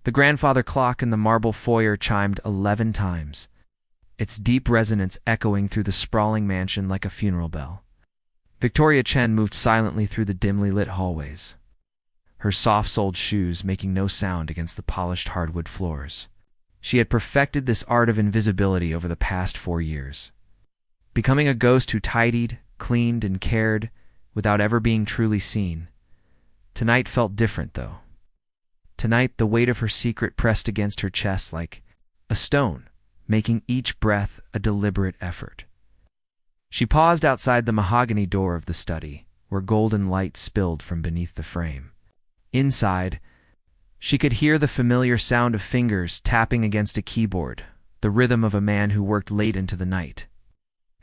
The grandfather clock in the marble foyer chimed 11 times, its deep resonance echoing through the sprawling mansion like a funeral bell. Victoria Chen moved silently through the dimly lit hallways, her soft-soled shoes making no sound against the polished hardwood floors. She had perfected this art of invisibility over the past 4 years, becoming a ghost who tidied, cleaned, and cared without ever being truly seen. Tonight felt different, though. Tonight, the weight of her secret pressed against her chest like a stone, making each breath a deliberate effort. She paused outside the mahogany door of the study, where golden light spilled from beneath the frame. Inside, she could hear the familiar sound of fingers tapping against a keyboard, the rhythm of a man who worked late into the night.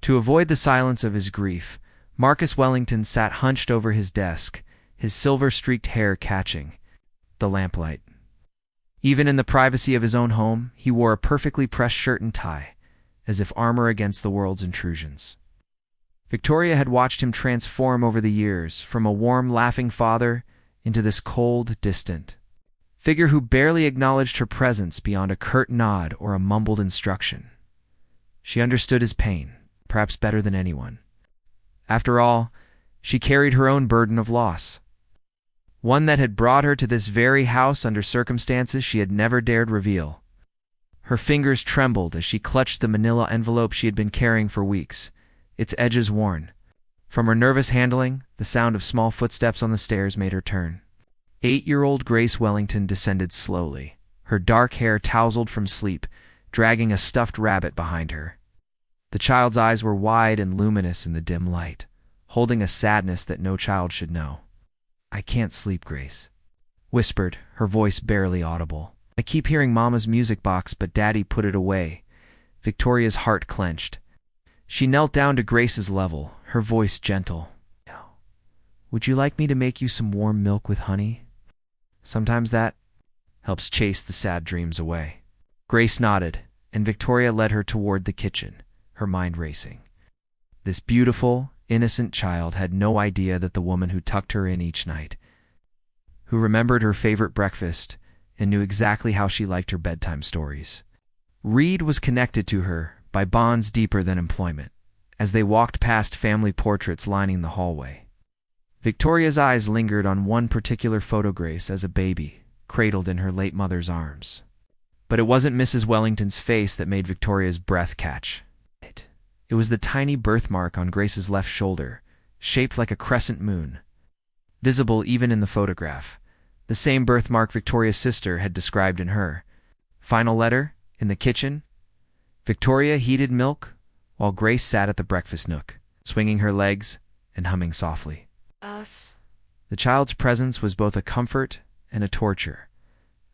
To avoid the silence of his grief, Marcus Wellington sat hunched over his desk, his silver-streaked hair catching the lamplight. Even in the privacy of his own home, he wore a perfectly pressed shirt and tie, as if armor against the world's intrusions. Victoria had watched him transform over the years, from a warm, laughing father into this cold, distant figure who barely acknowledged her presence beyond a curt nod or a mumbled instruction. She understood his pain, perhaps better than anyone. After all, she carried her own burden of loss, one that had brought her to this very house under circumstances she had never dared reveal. Her fingers trembled as she clutched the manila envelope she had been carrying for weeks, its edges worn. From her nervous handling, the sound of small footsteps on the stairs made her turn. 8-year-old Grace Wellington descended slowly, her dark hair tousled from sleep, dragging a stuffed rabbit behind her. The child's eyes were wide and luminous in the dim light, holding a sadness that no child should know. "I can't sleep," Grace whispered, her voice barely audible. "I keep hearing Mama's music box, but Daddy put it away." Victoria's heart clenched. She knelt down to Grace's level, her voice gentle. "Would you like me to make you some warm milk with honey? Sometimes that helps chase the sad dreams away." Grace nodded, and Victoria led her toward the kitchen, her mind racing. This beautiful, innocent child had no idea that the woman who tucked her in each night, who remembered her favorite breakfast and knew exactly how she liked her bedtime stories, Reed was connected to her by bonds deeper than employment. As they walked past family portraits lining the hallway, Victoria's eyes lingered on one particular photo Grace as a baby, cradled in her late mother's arms. But it wasn't Mrs. Wellington's face that made Victoria's breath catch. It was the tiny birthmark on Grace's left shoulder, shaped like a crescent moon, visible even in the photograph, the same birthmark Victoria's sister had described in her. Final letter, in the kitchen, Victoria heated milk while Grace sat at the breakfast nook, swinging her legs and humming softly. Us. The child's presence was both a comfort and a torture,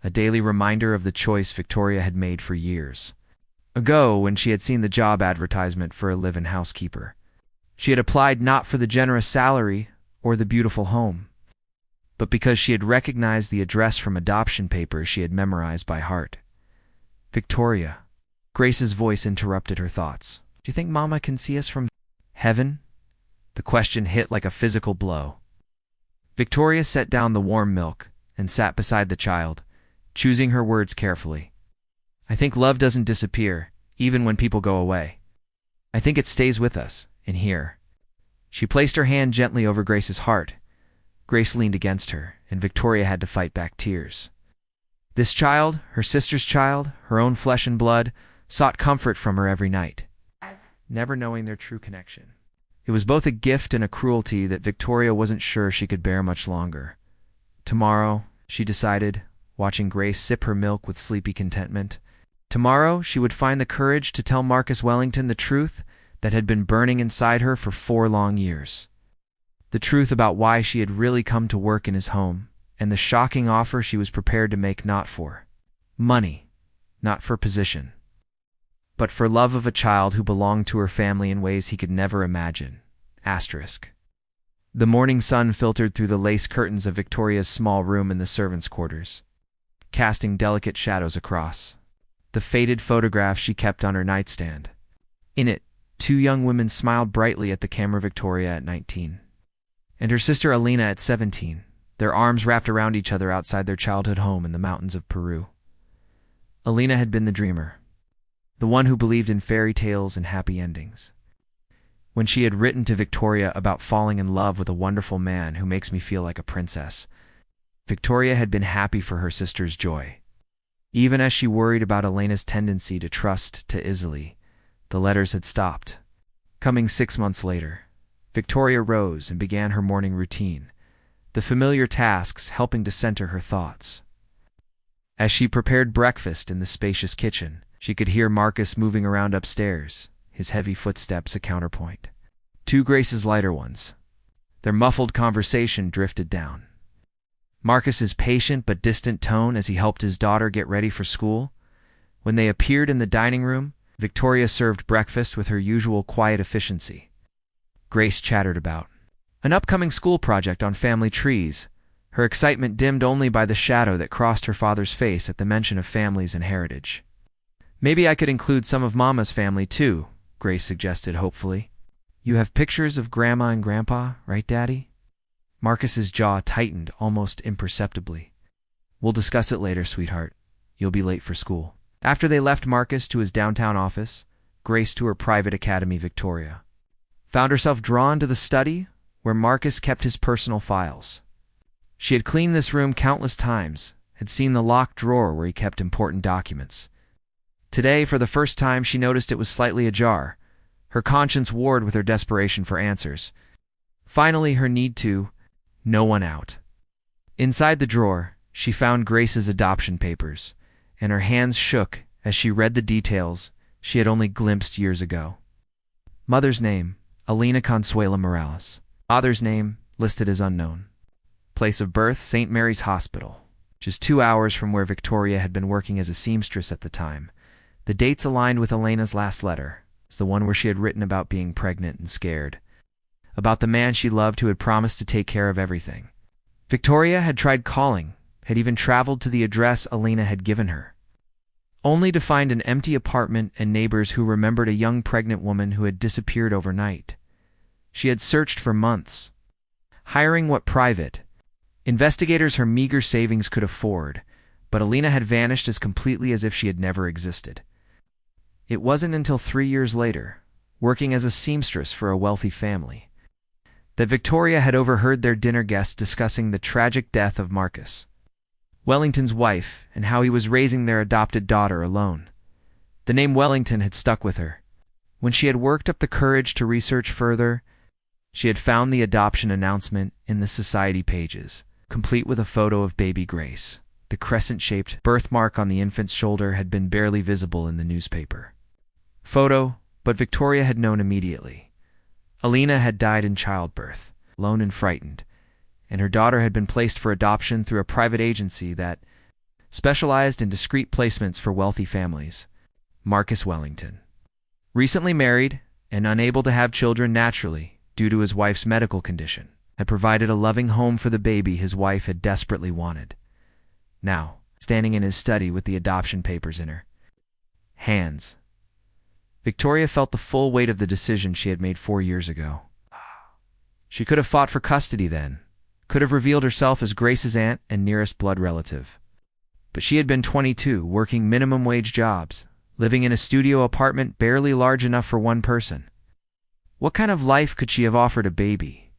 a daily reminder of the choice Victoria had made for years ago when she had seen the job advertisement for a live-in housekeeper. She had applied not for the generous salary or the beautiful home, but because she had recognized the address from adoption papers she had memorized by heart. "Victoria," Grace's voice interrupted her thoughts. "Do you think Mama can see us from heaven?" The question hit like a physical blow. Victoria set down the warm milk and sat beside the child, choosing her words carefully. "I think love doesn't disappear, even when people go away. I think it stays with us, in here." She placed her hand gently over Grace's heart. Grace leaned against her, and Victoria had to fight back tears. This child, her sister's child, her own flesh and blood, sought comfort from her every night, never knowing their true connection. It was both a gift and a cruelty that Victoria wasn't sure she could bear much longer. Tomorrow, she decided, watching Grace sip her milk with sleepy contentment, tomorrow she would find the courage to tell Marcus Wellington the truth that had been burning inside her for 4 long years. The truth about why she had really come to work in his home, and the shocking offer she was prepared to make not for money, not for position, but for love of a child who belonged to her family in ways he could never imagine. The morning sun filtered through the lace curtains of Victoria's small room in the servants' quarters, casting delicate shadows across the faded photograph she kept on her nightstand. In it, 2 young women smiled brightly at the camera: Victoria at 19, and her sister Alina at 17, their arms wrapped around each other outside their childhood home in the mountains of Peru. Alina had been the dreamer, the one who believed in fairy tales and happy endings. When she had written to Victoria about falling in love with a wonderful man who makes me feel like a princess, Victoria had been happy for her sister's joy. Even as she worried about Elena's tendency to trust too easily, the letters had stopped. Coming 6 months later, Victoria rose and began her morning routine, the familiar tasks helping to center her thoughts. As she prepared breakfast in the spacious kitchen, she could hear Marcus moving around upstairs, his heavy footsteps a counterpoint to Grace's lighter ones. Their muffled conversation drifted down. Marcus's patient but distant tone as he helped his daughter get ready for school. When they appeared in the dining room, Victoria served breakfast with her usual quiet efficiency. Grace chattered about an upcoming school project on family trees, her excitement dimmed only by the shadow that crossed her father's face at the mention of families and heritage. "Maybe I could include some of Mama's family too," Grace suggested hopefully. "You have pictures of Grandma and Grandpa, right, Daddy?" Marcus's jaw tightened almost imperceptibly. "We'll discuss it later, sweetheart. You'll be late for school." After they left Marcus to his downtown office, Grace to her private academy, Victoria found herself drawn to the study where Marcus kept his personal files. She had cleaned this room countless times, had seen the locked drawer where he kept important documents. Today, for the first time, she noticed it was slightly ajar, her conscience warred with her desperation for answers. Finally, her need to no one out. Inside the drawer, she found Grace's adoption papers, and her hands shook as she read the details she had only glimpsed years ago. Mother's name, Alina Consuela Morales. Father's name, listed as unknown. Place of birth, St. Mary's Hospital, just 2 hours from where Victoria had been working as a seamstress at the time. The dates aligned with Elena's last letter. It's the one where she had written about being pregnant and scared, about the man she loved who had promised to take care of everything. Victoria had tried calling, had even traveled to the address Alina had given her, only to find an empty apartment and neighbors who remembered a young pregnant woman who had disappeared overnight. She had searched for months, hiring what private investigators her meager savings could afford, but Alina had vanished as completely as if she had never existed. It wasn't until 3 years later, working as a seamstress for a wealthy family, that Victoria had overheard their dinner guests discussing the tragic death of Marcus, Wellington's wife, and how he was raising their adopted daughter alone. The name Wellington had stuck with her. When she had worked up the courage to research further, she had found the adoption announcement in the society pages, complete with a photo of baby Grace. The crescent-shaped birthmark on the infant's shoulder had been barely visible in the newspaper photo, but Victoria had known immediately. Alina had died in childbirth, alone and frightened, and her daughter had been placed for adoption through a private agency that specialized in discreet placements for wealthy families. Marcus Wellington, recently married and unable to have children naturally due to his wife's medical condition, had provided a loving home for the baby his wife had desperately wanted. Now, standing in his study with the adoption papers in her hands, Victoria felt the full weight of the decision she had made 4 years ago. She could have fought for custody then, could have revealed herself as Grace's aunt and nearest blood relative. But she had been 22, working minimum wage jobs, living in a studio apartment barely large enough for one person. What kind of life could she have offered a baby?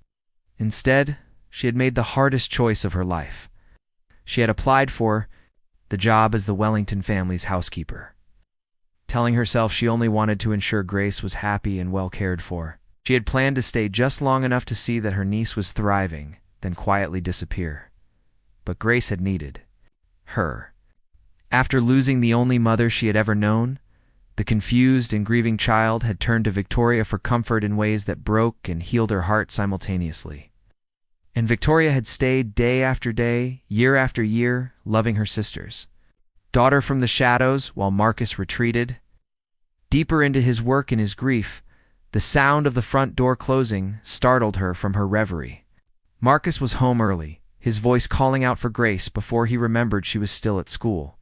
Instead, she had made the hardest choice of her life. She had applied for the job as the Wellington family's housekeeper, telling herself she only wanted to ensure Grace was happy and well cared for. She had planned to stay just long enough to see that her niece was thriving, then quietly disappear. But Grace had needed her. After losing the only mother she had ever known, the confused and grieving child had turned to Victoria for comfort in ways that broke and healed her heart simultaneously. And Victoria had stayed day after day, year after year, loving her sisters. Daughter from the shadows, while Marcus retreated deeper into his work and his grief, the sound of the front door closing startled her from her reverie. Marcus was home early, his voice calling out for Grace before he remembered she was still at school.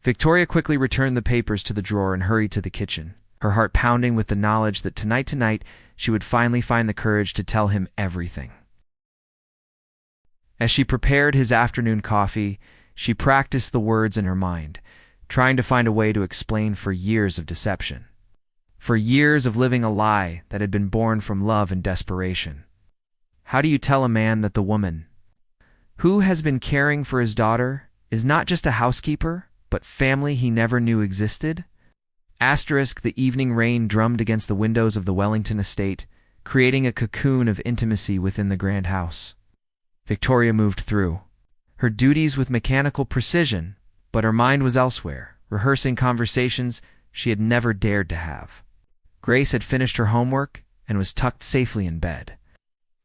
Victoria quickly returned the papers to the drawer and hurried to the kitchen, her heart pounding with the knowledge that tonight she would finally find the courage to tell him everything. As she prepared his afternoon coffee, she practiced the words in her mind, trying to find a way to explain for years of deception. For years of living a lie that had been born from love and desperation. How do you tell a man that the woman who has been caring for his daughter is not just a housekeeper, but family he never knew existed? The evening rain drummed against the windows of the Wellington estate, creating a cocoon of intimacy within the grand house. Victoria moved through her duties with mechanical precision, but her mind was elsewhere, rehearsing conversations she had never dared to have. Grace had finished her homework and was tucked safely in bed,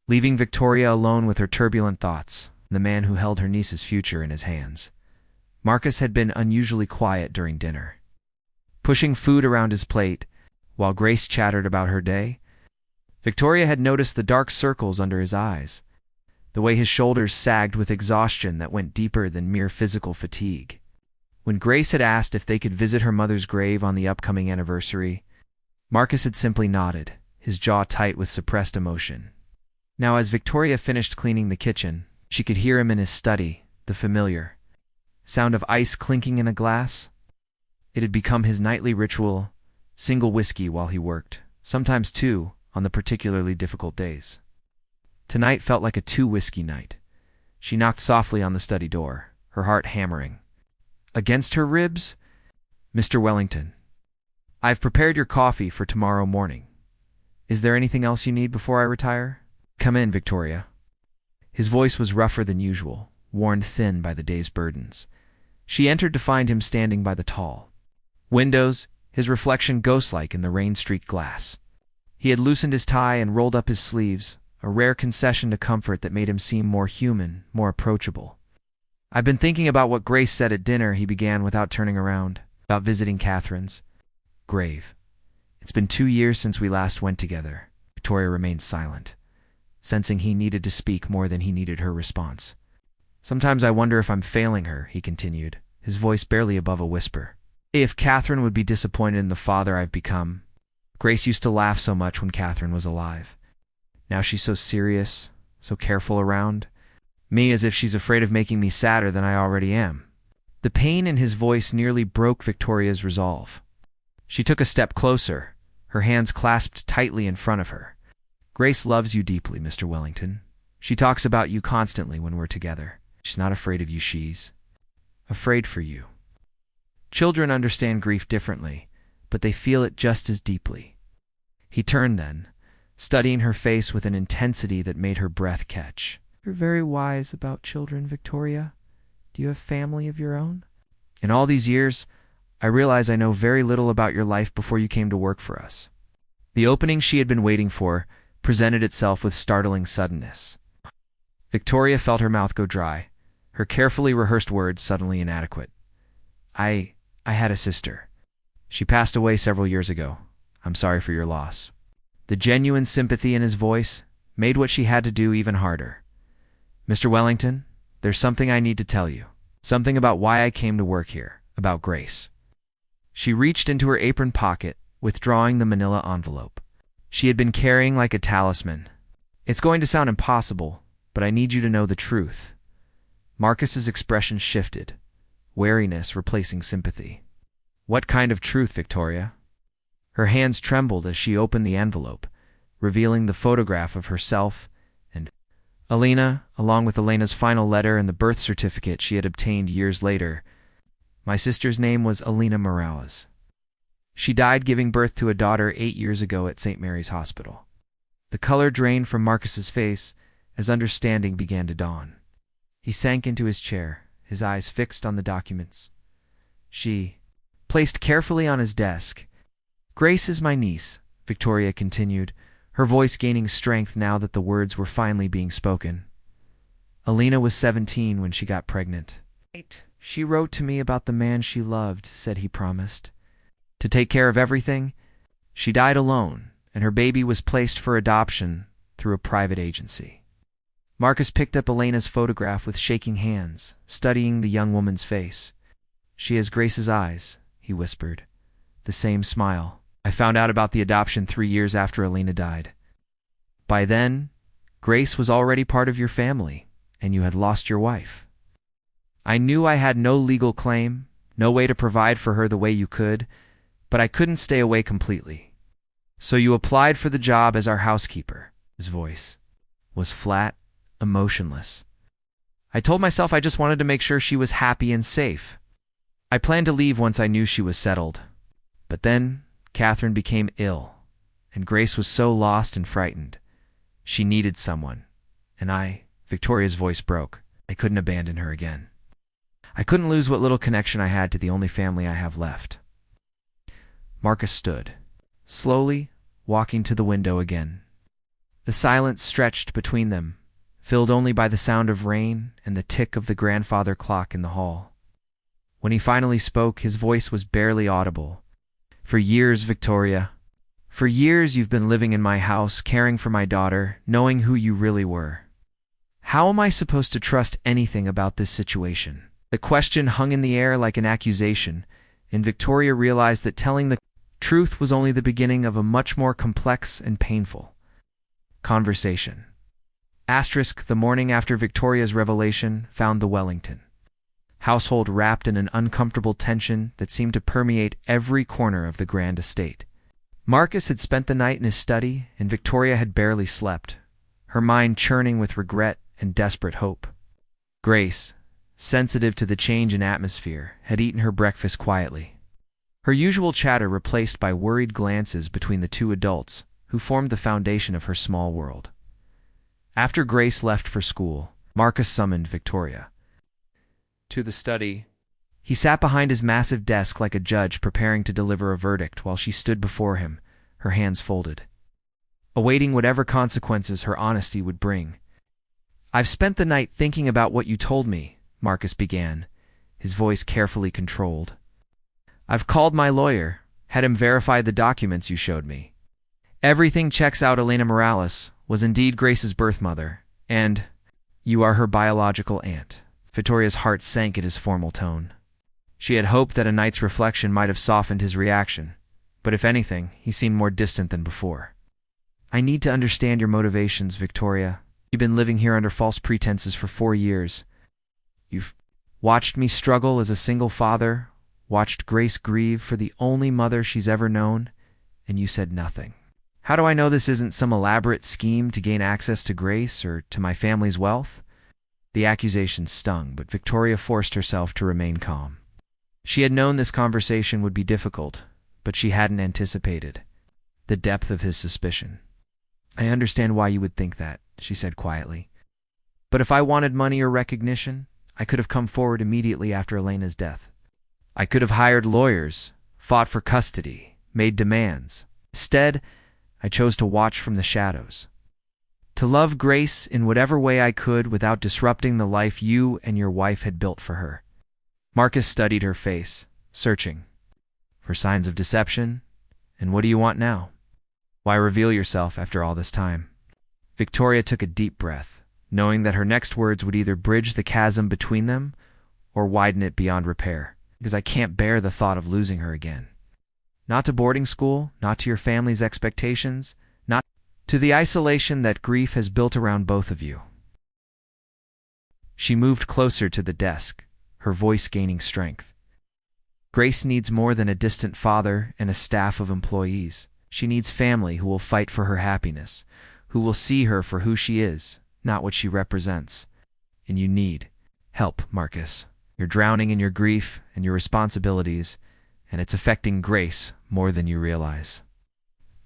leaving Victoria alone with her turbulent thoughts, the man who held her niece's future in his hands. Marcus had been unusually quiet during dinner, pushing food around his plate, while Grace chattered about her day. Victoria had noticed the dark circles under his eyes, the way his shoulders sagged with exhaustion that went deeper than mere physical fatigue. When Grace had asked if they could visit her mother's grave on the upcoming anniversary, Marcus had simply nodded, his jaw tight with suppressed emotion. Now, as Victoria finished cleaning the kitchen, she could hear him in his study, the familiar sound of ice clinking in a glass. It had become his nightly ritual, single whiskey while he worked, sometimes two, on the particularly difficult days. Tonight felt like a two-whiskey night. She knocked softly on the study door, her heart hammering against her ribs. "Mr. Wellington, I've prepared your coffee for tomorrow morning. Is there anything else you need before I retire?" "Come in, Victoria." His voice was rougher than usual, worn thin by the day's burdens. She entered to find him standing by the tall windows, his reflection ghost-like in the rain-streaked glass. He had loosened his tie and rolled up his sleeves, a rare concession to comfort that made him seem more human, more approachable. "I've been thinking about what Grace said at dinner," he began without turning around, "about visiting Catherine's grave. It's been 2 years since we last went together." Victoria remained silent, sensing he needed to speak more than he needed her response. "Sometimes I wonder if I'm failing her," he continued, his voice barely above a whisper. "If Catherine would be disappointed in the father I've become. Grace used to laugh so much when Catherine was alive. Now she's so serious, so careful around me, as if she's afraid of making me sadder than I already am." The pain in his voice nearly broke Victoria's resolve. She took a step closer, her hands clasped tightly in front of her. "Grace loves you deeply, Mr. Wellington. She talks about you constantly when we're together. She's not afraid of you, she's afraid for you. Children understand grief differently, but they feel it just as deeply." He turned then, studying her face with an intensity that made her breath catch. "You're very wise about children, Victoria. Do you have family of your own?" "In all these years, I realize I know very little about your life before you came to work for us." The opening she had been waiting for presented itself with startling suddenness. Victoria felt her mouth go dry, her carefully rehearsed words suddenly inadequate. I had a sister. She passed away several years ago. I'm sorry for your loss." The genuine sympathy in his voice made what she had to do even harder. "Mr. Wellington, there's something I need to tell you. Something about why I came to work here, about Grace." She reached into her apron pocket, withdrawing the manila envelope she had been carrying like a talisman. "It's going to sound impossible, but I need you to know the truth." Marcus's expression shifted, wariness replacing sympathy. "What kind of truth, Victoria?" Her hands trembled as she opened the envelope, revealing the photograph of herself and Elena, along with Elena's final letter and the birth certificate she had obtained years later. "My sister's name was Elena Morales. She died giving birth to a daughter 8 years ago at St. Mary's Hospital." The color drained from Marcus's face as understanding began to dawn. He sank into his chair, his eyes fixed on the documents she placed carefully on his desk. "Grace is my niece," Victoria continued, her voice gaining strength now that the words were finally being spoken. "Elena was 17 when she got pregnant. She wrote to me about the man she loved, said he promised to take care of everything. She died alone, and her baby was placed for adoption through a private agency." Marcus picked up Elena's photograph with shaking hands, studying the young woman's face. "She has Grace's eyes," he whispered. "The same smile. I found out about the adoption 3 years after Elena died. By then, Grace was already part of your family, and you had lost your wife. I knew I had no legal claim, no way to provide for her the way you could, but I couldn't stay away completely. So you applied for the job as our housekeeper. His voice was flat, emotionless. I told myself I just wanted to make sure she was happy and safe. I planned to leave once I knew she was settled. But then Catherine became ill, and Grace was so lost and frightened. She needed someone, and Victoria's voice broke. I couldn't abandon her again. I couldn't lose what little connection I had to the only family I have left. Marcus stood, slowly walking to the window again. The silence stretched between them, filled only by the sound of rain and the tick of the grandfather clock in the hall. When he finally spoke, his voice was barely audible. For years, Victoria, for years you've been living in my house, caring for my daughter, knowing who you really were. How am I supposed to trust anything about this situation? The question hung in the air like an accusation, and Victoria realized that telling the truth was only the beginning of a much more complex and painful conversation. The morning after Victoria's revelation found the Wellington household wrapped in an uncomfortable tension that seemed to permeate every corner of the grand estate. Marcus had spent the night in his study, and Victoria had barely slept, her mind churning with regret and desperate hope. Grace, sensitive to the change in atmosphere, had eaten her breakfast quietly, her usual chatter replaced by worried glances between the two adults who formed the foundation of her small world. After Grace left for school, Marcus summoned Victoria to the study. He sat behind his massive desk like a judge preparing to deliver a verdict while she stood before him, her hands folded, awaiting whatever consequences her honesty would bring. I've spent the night thinking about what you told me, Marcus began, his voice carefully controlled. I've called my lawyer, had him verify the documents you showed me. Everything checks out. Elena Morales was indeed Grace's birth mother, and you are her biological aunt. Victoria's heart sank at his formal tone. She had hoped that a night's reflection might have softened his reaction, but if anything, he seemed more distant than before. I need to understand your motivations, Victoria. You've been living here under false pretenses for 4 years. You've watched me struggle as a single father, watched Grace grieve for the only mother she's ever known, and you said nothing. How do I know this isn't some elaborate scheme to gain access to Grace or to my family's wealth? The accusation stung, but Victoria forced herself to remain calm. She had known this conversation would be difficult, but she hadn't anticipated the depth of his suspicion. I understand why you would think that, she said quietly. But if I wanted money or recognition, I could have come forward immediately after Elena's death. I could have hired lawyers, fought for custody, made demands. Instead, I chose to watch from the shadows, to love Grace in whatever way I could without disrupting the life you and your wife had built for her. Marcus studied her face, searching for signs of deception. And what do you want now? Why reveal yourself after all this time? Victoria took a deep breath, knowing that her next words would either bridge the chasm between them or widen it beyond repair, because I can't bear the thought of losing her again. Not to boarding school, not to your family's expectations, not to the isolation that grief has built around both of you. She moved closer to the desk, her voice gaining strength. Grace needs more than a distant father and a staff of employees. She needs family who will fight for her happiness, who will see her for who she is, not what she represents. And you need help, Marcus. You're drowning in your grief and your responsibilities, and it's affecting Grace more than you realize.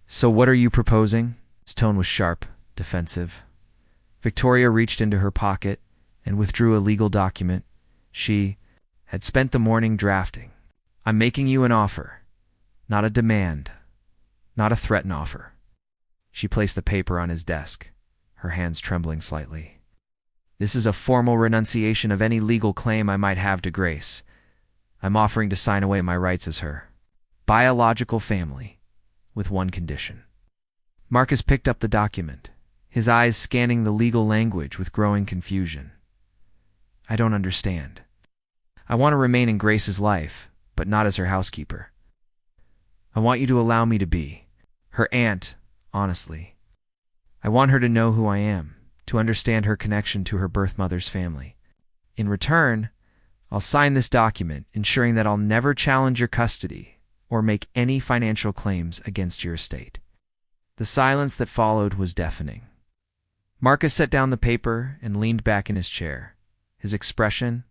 So what are you proposing? His tone was sharp, defensive. Victoria reached into her pocket and withdrew a legal document she had spent the morning drafting. I'm making you an offer, not a demand, not a threatened offer. She placed the paper on his desk, her hands trembling slightly. This is a formal renunciation of any legal claim I might have to Grace. I'm offering to sign away my rights as her biological family, with one condition. Marcus picked up the document, his eyes scanning the legal language with growing confusion. I don't understand. I want to remain in Grace's life, but not as her housekeeper. I want you to allow me to be her aunt, honestly. I want her to know who I am, to understand her connection to her birth mother's family. In return, I'll sign this document, ensuring that I'll never challenge your custody or make any financial claims against your estate." The silence that followed was deafening. Marcus set down the paper and leaned back in his chair, his expression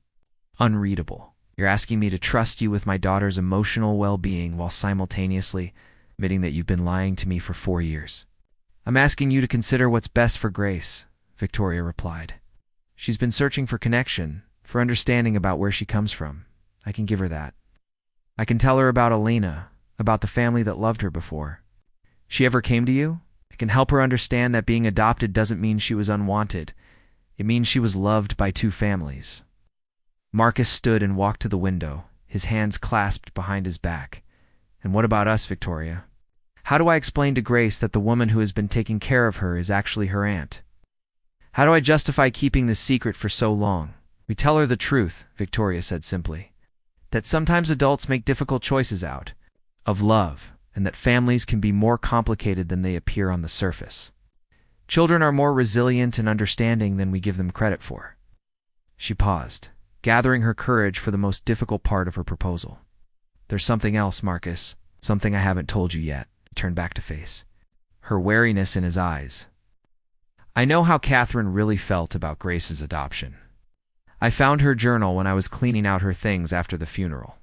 unreadable. "You're asking me to trust you with my daughter's emotional well-being while simultaneously admitting that you've been lying to me for 4 years. I'm asking you to consider what's best for Grace," Victoria replied. "She's been searching for connection, for understanding about where she comes from. I can give her that. I can tell her about Elena, about the family that loved her before. She ever came to you? I can help her understand that being adopted doesn't mean she was unwanted. It means she was loved by 2 families." Marcus stood and walked to the window, his hands clasped behind his back. "And what about us, Victoria? How do I explain to Grace that the woman who has been taking care of her is actually her aunt? How do I justify keeping this secret for so long?" "We tell her the truth," Victoria said simply. "That sometimes adults make difficult choices out of love, and that families can be more complicated than they appear on the surface. Children are more resilient and understanding than we give them credit for." She paused, gathering her courage for the most difficult part of her proposal. "There's something else, Marcus, something I haven't told you yet." He turned back to face her wariness in his eyes. "I know how Catherine really felt about Grace's adoption. I found her journal when I was cleaning out her things after the funeral.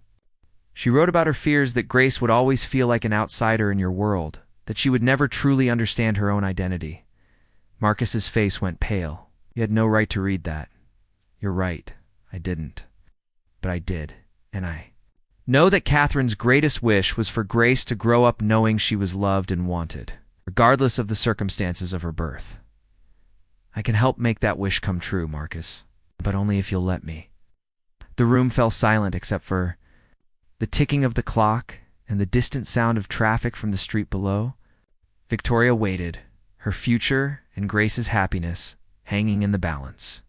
She wrote about her fears that Grace would always feel like an outsider in your world, that she would never truly understand her own identity." Marcus's face went pale. "You had no right to read that." "You're right. I didn't. But I did, and I know that Catherine's greatest wish was for Grace to grow up knowing she was loved and wanted, regardless of the circumstances of her birth. I can help make that wish come true, Marcus, but only if you'll let me." The room fell silent except for the ticking of the clock and the distant sound of traffic from the street below. Victoria waited, her future and Grace's happiness hanging in the balance,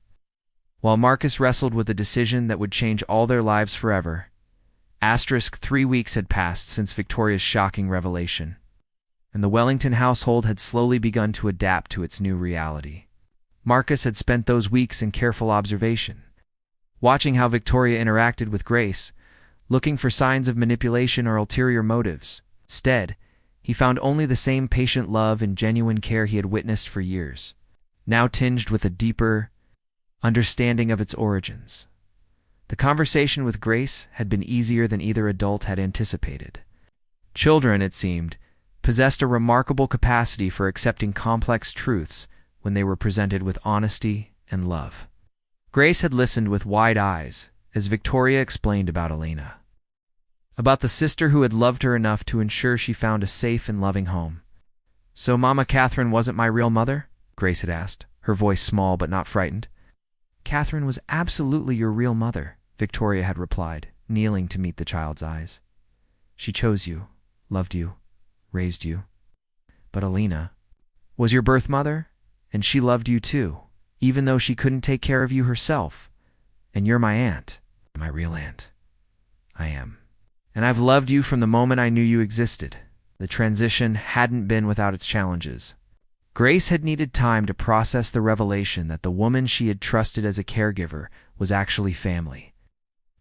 while Marcus wrestled with a decision that would change all their lives forever. 3 weeks had passed since Victoria's shocking revelation, and the Wellington household had slowly begun to adapt to its new reality. Marcus had spent those weeks in careful observation, watching how Victoria interacted with Grace, looking for signs of manipulation or ulterior motives. Instead, he found only the same patient love and genuine care he had witnessed for years, now tinged with a deeper understanding of its origins. The conversation with Grace had been easier than either adult had anticipated. Children, it seemed, possessed a remarkable capacity for accepting complex truths when they were presented with honesty and love. Grace had listened with wide eyes as Victoria explained about Elena, about the sister who had loved her enough to ensure she found a safe and loving home. "So Mama Catherine wasn't my real mother?" Grace had asked, her voice small but not frightened. "Catherine was absolutely your real mother," Victoria had replied, kneeling to meet the child's eyes. "She chose you, loved you, raised you. But Elena was your birth mother, and she loved you too, even though she couldn't take care of you herself. And you're my aunt, my real aunt. I am. And I've loved you from the moment I knew you existed." The transition hadn't been without its challenges. Grace had needed time to process the revelation that the woman she had trusted as a caregiver was actually family.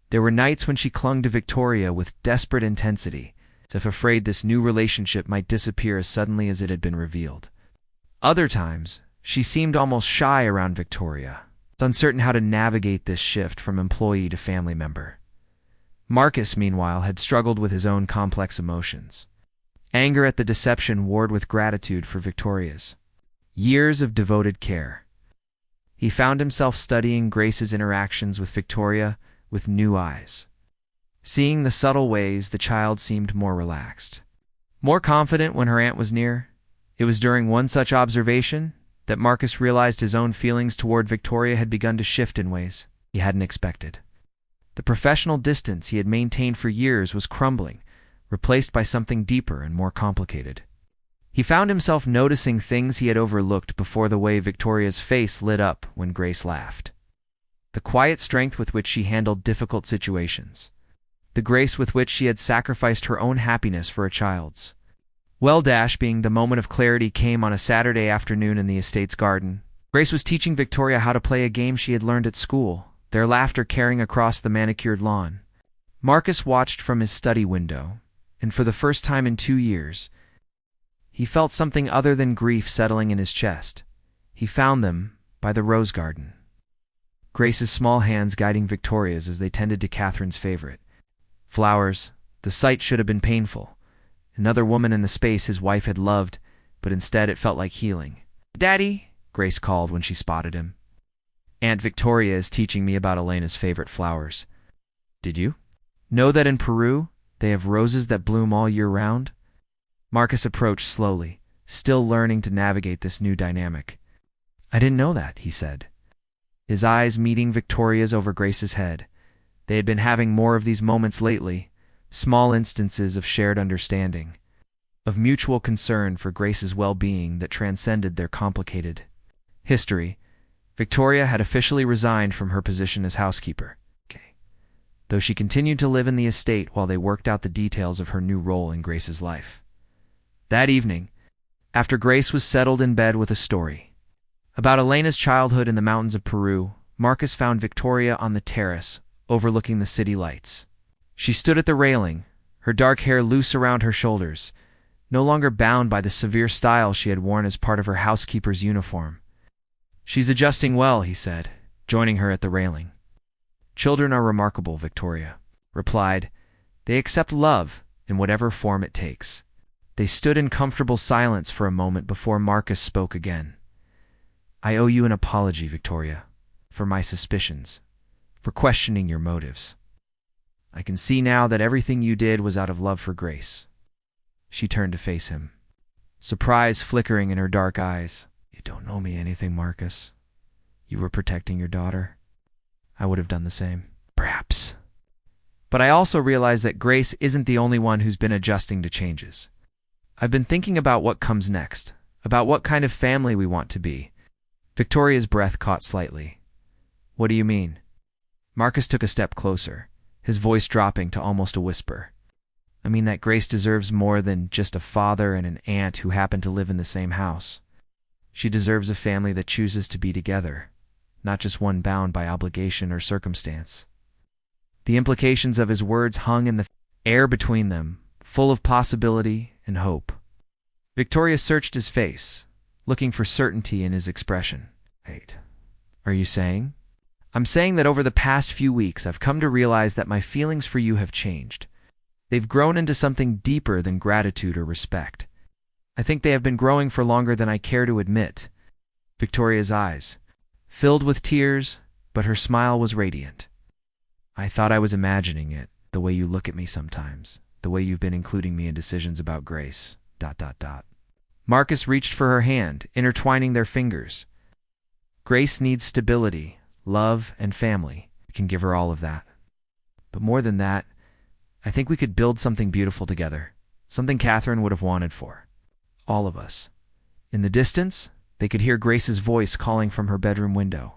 There were nights when she clung to Victoria with desperate intensity, as if afraid this new relationship might disappear as suddenly as it had been revealed. Other times, she seemed almost shy around Victoria, uncertain how to navigate this shift from employee to family member. Marcus, meanwhile, had struggled with his own complex emotions. Anger at the deception warred with gratitude for Victoria's years of devoted care. He found himself studying Grace's interactions with Victoria with new eyes, seeing the subtle ways the child seemed more relaxed, more confident when her aunt was near. It was during one such observation that Marcus realized his own feelings toward Victoria had begun to shift in ways he hadn't expected. The professional distance he had maintained for years was crumbling, replaced by something deeper and more complicated. He found himself noticing things he had overlooked before: the way Victoria's face lit up when Grace laughed, the quiet strength with which she handled difficult situations, the grace with which she had sacrificed her own happiness for a child's. Being the moment of clarity came on a Saturday afternoon in the estate's garden. Grace was teaching Victoria how to play a game she had learned at school, their laughter carrying across the manicured lawn. Marcus watched from his study window, and for the first time in 2 years, he felt something other than grief settling in his chest. He found them by the rose garden, Grace's small hands guiding Victoria's as they tended to Catherine's favorite. Flowers. The sight should have been painful. Another woman in the space his wife had loved, but instead it felt like healing. "Daddy," Grace called when she spotted him. "Aunt Victoria is teaching me about Elena's favorite flowers." "Did you know that in Peru they have roses that bloom all year round?" Marcus approached slowly, still learning to navigate this new dynamic. "I didn't know that," he said, his eyes meeting Victoria's over Grace's head. They had been having more of these moments lately, small instances of shared understanding, of mutual concern for Grace's well-being that transcended their complicated history. Victoria had officially resigned from her position as housekeeper, though she continued to live in the estate while they worked out the details of her new role in Grace's life. That evening, after Grace was settled in bed with a story about Elena's childhood in the mountains of Peru, Marcus found Victoria on the terrace overlooking the city lights. She stood at the railing, her dark hair loose around her shoulders, no longer bound by the severe style she had worn as part of her housekeeper's uniform. "She's adjusting well," he said, joining her at the railing. "Children are remarkable," Victoria replied. "They accept love in whatever form it takes." They stood in comfortable silence for a moment before Marcus spoke again. "I owe you an apology, Victoria, for my suspicions, for questioning your motives. I can see now that everything you did was out of love for Grace." She turned to face him, surprise flickering in her dark eyes. "You don't know me anything, Marcus. You were protecting your daughter. I would have done the same, perhaps. But I also realize that Grace isn't the only one who's been adjusting to changes. I've been thinking about what comes next, about what kind of family we want to be." Victoria's breath caught slightly. "What do you mean?" Marcus took a step closer, his voice dropping to almost a whisper. "I mean that Grace deserves more than just a father and an aunt who happen to live in the same house. She deserves a family that chooses to be together, not just one bound by obligation or circumstance." The implications of his words hung in the air between them, full of possibility and hope. Victoria searched his face, looking for certainty in his expression. "Wait, are you saying?" "I'm saying that over the past few weeks I've come to realize that my feelings for you have changed. They've grown into something deeper than gratitude or respect. I think they have been growing for longer than I care to admit." Victoria's eyes filled with tears, but her smile was radiant. "I thought I was imagining it, the way you look at me sometimes, the way you've been including me in decisions about Grace, ... Marcus reached for her hand, intertwining their fingers. "Grace needs stability, love, and family. We can give her all of that. But more than that, I think we could build something beautiful together, something Catherine would have wanted for all of us." In the distance, they could hear Grace's voice calling from her bedroom window.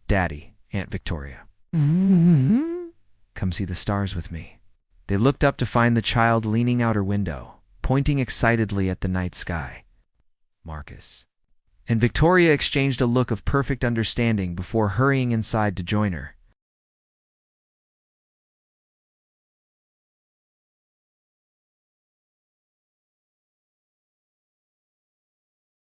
"Daddy, Aunt Victoria. Come see the stars with me." They looked up to find the child leaning out her window, pointing excitedly at the night sky. Marcus and Victoria exchanged a look of perfect understanding before hurrying inside to join her.